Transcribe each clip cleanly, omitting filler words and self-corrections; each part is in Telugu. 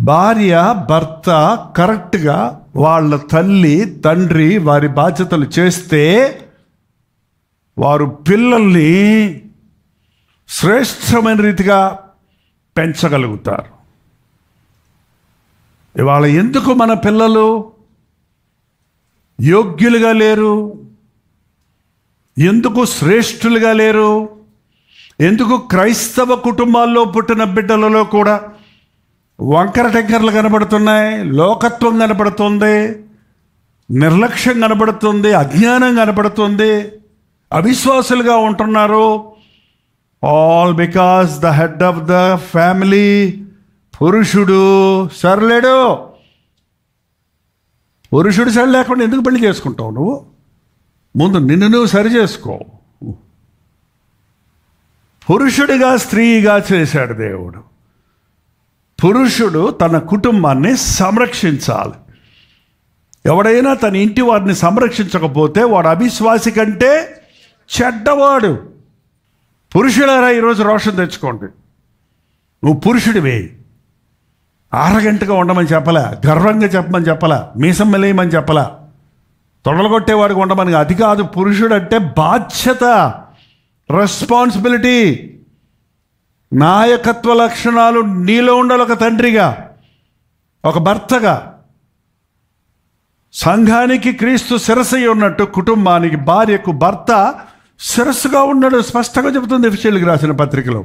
భార్య భర్త కరెక్ట్గా వాళ్ళ తల్లి తండ్రి వారి బాధ్యతలు చేస్తే వారు పిల్లల్ని శ్రేష్టమైన రీతిగా పెంచగలుగుతారు. ఇవాళ ఎందుకు మన పిల్లలు యోగ్యులుగా లేరు? ఎందుకు శ్రేష్ఠులుగా లేరు? ఎందుకు క్రైస్తవ కుటుంబాల్లో పుట్టిన బిడ్డలలో కూడా వంకర టెంకర్లు కనబడుతున్నాయి, లోకత్వం కనబడుతుంది, నిర్లక్ష్యం కనబడుతుంది, అజ్ఞానం కనబడుతుంది, అవిశ్వాసులుగా ఉంటున్నారు? All because the head of the family పురుషుడు సరిలేడు. పురుషుడు సరి లేకుండా ఎందుకు పెళ్లి చేసుకుంటావు? నువ్వు ముందు నిన్ను నువ్వు సరి చేసుకో. పురుషుడిగా స్త్రీగా చేశాడు దేవుడు. పురుషుడు తన కుటుంబాన్ని సంరక్షించాలి. ఎవడైనా తన ఇంటి వారిని సంరక్షించకపోతే వాడు అవిశ్వాసి కంటే చెడ్డవాడు. పురుషులారా ఈరోజు రోషం తెచ్చుకోండి. నువ్వు పురుషుడివే. ఆరగంటగా ఉండమని చెప్పలా, గర్వంగా చెప్పమని చెప్పలా, మీసం మెలేయమని చెప్పలా, తొడలగొట్టేవాడికి ఉండమని. అది కాదు. పురుషుడు అంటే బాధ్యత, రెస్పాన్సిబిలిటీ, నాయకత్వ లక్షణాలు నీలో ఉండాలి. ఒక తండ్రిగా, ఒక భర్తగా. సంఘానికి క్రీస్తు శిరస్సు ఉన్నట్టు కుటుంబానికి భార్యకు భర్త శిరస్సుగా ఉన్నాడు. స్పష్టంగా చెబుతుంది ఎఫెసీయులకు రాసిన పత్రికలో.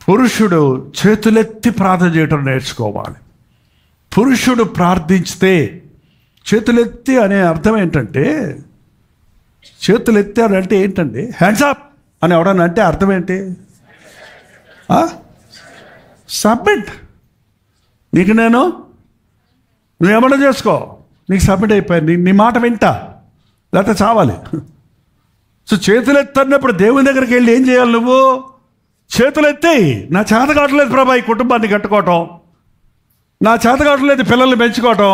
పురుషుడు చేతులెత్తి ప్రార్థన చేయటం నేర్చుకోవాలి. పురుషుడు ప్రార్థించితే, చేతులెత్తి అనే అర్థం ఏంటంటే, చేతులెత్తి అని అంటే ఏంటండి? హ్యాండ్స్ అప్ అని ఎవడన్నా అంటే అర్థం ఏంటి? సబ్మిట్. నీకు నేను, నువ్వేమన్నా చేసుకో, నీకు సబ్మిట్ అయిపోయింది, నీ మాట వింటా, లేకపోతే చావాలి. సో చేతులెత్తన్నప్పుడు దేవుని దగ్గరికి వెళ్ళి ఏం చేయాలి? నువ్వు చేతులెత్తి, నా చేత కావట్లేదు ప్రభా ఈ కుటుంబాన్ని కట్టుకోవటం, నా చేత కావట్లేదు పిల్లల్ని పెంచుకోవటం,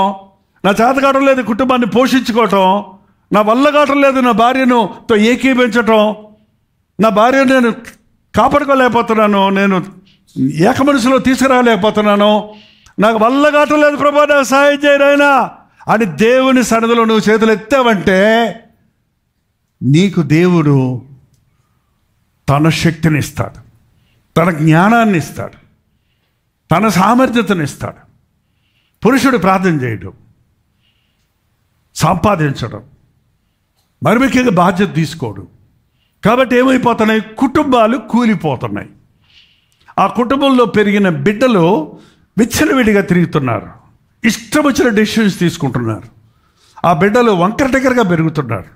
నా చేత కావట్లేదు కుటుంబాన్ని పోషించుకోవటం, నా వల్ల కావట్లేదు నా భార్యతో ఏకీభించటం, నా భార్యను నేను కాపాడుకోలేకపోతున్నాను, నేను ఏక మనసులో తీసుకురాలేకపోతున్నాను, నాకు వల్ల కావట్లేదు ప్రభా నాకు సహాయం చేయరైనా అని దేవుని సన్నిధిలో నువ్వు చేతులు ఎత్తావంటే నీకు దేవుడు తన శక్తిని ఇస్తాడు, తన జ్ఞానాన్ని ఇస్తాడు, తన సామర్థ్యతను ఇస్తాడు. పురుషుడు ప్రార్థన చేయడం, సంపాదించడం, మరి ముఖ్యంగా బాధ్యత తీసుకోడు. కాబట్టి ఏమైపోతున్నాయి? కుటుంబాలు కూలిపోతున్నాయి. ఆ కుటుంబంలో పెరిగిన బిడ్డలు విచ్చలవిడిగా తిరుగుతున్నారు, ఇష్టం వచ్చిన డెసిషన్స్ తీసుకుంటున్నారు. ఆ బిడ్డలు వంకర టెకరగా పెరుగుతున్నారు.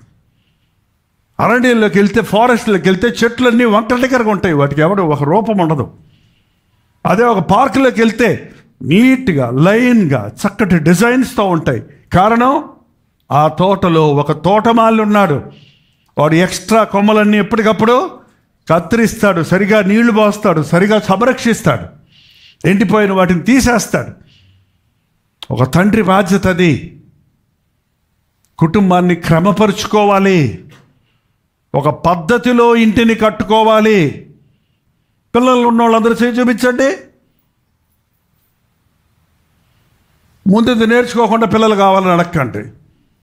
అరణ్యంలోకి వెళ్తే, ఫారెస్ట్లోకి వెళ్తే చెట్లన్నీ వంకర టెకరగా ఉంటాయి, వాటికి ఎవడు ఒక రూపం ఉండదు. అదే ఒక పార్కులోకి వెళ్తే నీట్గా లైన్గా చక్కటి డిజైన్స్తో ఉంటాయి. కారణం, ఆ తోటలో ఒక తోటమాలి ఉన్నాడు. వాడు ఎక్స్ట్రా కొమ్మలన్నీ ఎప్పటికప్పుడు కత్తిరిస్తాడు, సరిగా నీళ్లు పోస్తాడు, సరిగా సంరక్షిస్తాడు, ఎండిపోయిన వాటిని తీసేస్తాడు. ఒక తండ్రి బాధ్యత అది. కుటుంబాన్ని క్రమపరుచుకోవాలి, ఒక పద్ధతిలో ఇంటిని కట్టుకోవాలి. పిల్లలు ఉన్న వాళ్ళందరూ చేయి చూపించండి. ముందు నేర్చుకోకుండా పిల్లలు కావాలని అడగండి.